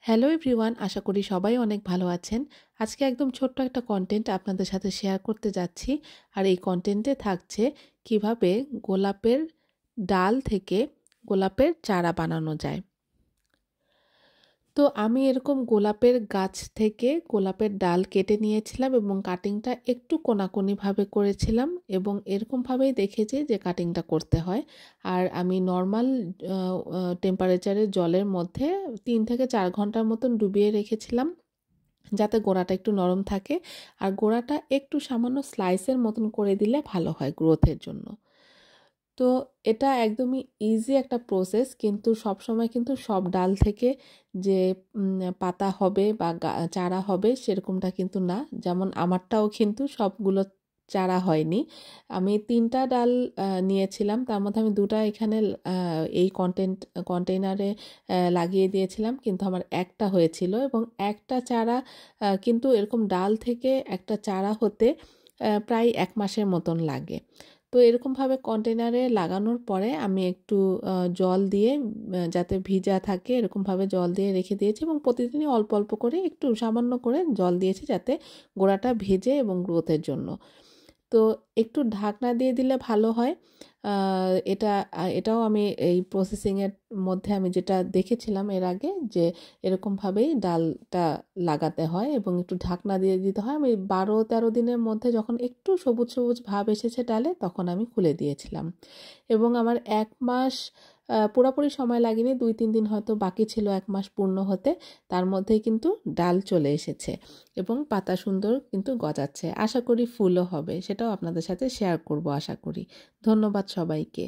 Hello everyone, আশা করি সবাই অনেক ভালো আছেন। আজকে একদম ছোট্ট একটা কন্টেন্ট আপনাদের সাথে শেয়ার করতে যাচ্ছি। আর এই কন্টেন্টে থাকছে কিভাবে গোলাপের ডাল থেকে গোলাপের চারা বানানো যায়। তো আমি এরকম গোলাপের গাছ থেকে গোলাপের ডাল কেটে নিয়েছিলাম এবং কাটিংটা একটু কোনাকুনিভাবে করেছিলাম এবং এরকমভাবেই দেখেছি যে কাটিংটা করতে হয়। আর আমি নর্মাল টেম্পারেচারের জলের মধ্যে 3 থেকে 4 ঘন্টার মতন ডুবিয়ে রেখেছিলাম, যাতে গোড়াটা একটু নরম থাকে। আর গোড়াটা একটু সামান্য স্লাইসের মতন করে দিলে ভালো হয় গ্রোথের জন্য। তো এটা একদমই ইজি একটা প্রসেস, কিন্তু সবসময় কিন্তু সব ডাল থেকে যে পাতা হবে বা চারা হবে সেরকমটা কিন্তু না। যেমন আমারটাও কিন্তু সবগুলো চারা হয়নি। আমি 3টা ডাল নিয়েছিলাম, তার মধ্যে আমি 2টা এখানে এই কন্টেইনারে লাগিয়ে দিয়েছিলাম, কিন্তু আমার একটা হয়েছিল এবং একটা চারা কিন্তু এরকম ডাল থেকে একটা চারা হতে প্রায় 1 মাসের মতন লাগে। তো এরকমভাবে কন্টেনারে লাগানোর পরে আমি একটু জল দিয়ে যাতে ভিজা থাকে এরকমভাবে জল দিয়ে রেখে দিয়েছি এবং প্রতিদিনই অল্প অল্প করে একটু সামান্য করে জল দিয়েছি যাতে গোড়াটা ভেজে এবং গ্রোথের জন্য। তো একটু ঢাকনা দিয়ে দিলে ভালো হয়। এটাও আমি এই প্রসেসিংয়ের মধ্যে আমি যেটা দেখেছিলাম এর আগে, যে এরকমভাবেই ডালটা লাগাতে হয় এবং একটু ঢাকনা দিয়ে দিতে হয়। আমি 12-13 দিনের মধ্যে যখন একটু সবুজ সবুজ ভাব এসেছে ডালে, তখন আমি খুলে দিয়েছিলাম এবং আমার 1 মাস পুরোপুরি সময় লাগেনি, 2-3 দিন হয়তো বাকি ছিল 1 মাস পূর্ণ হতে। তার মধ্যেই কিন্তু ডাল চলে এসেছে এবং পাতা সুন্দর কিন্তু গজাচ্ছে। আশা করি ফুলও হবে, সেটাও আপনাদের সাথে শেয়ার করব আশা করি। ধন্যবাদ সবাইকে।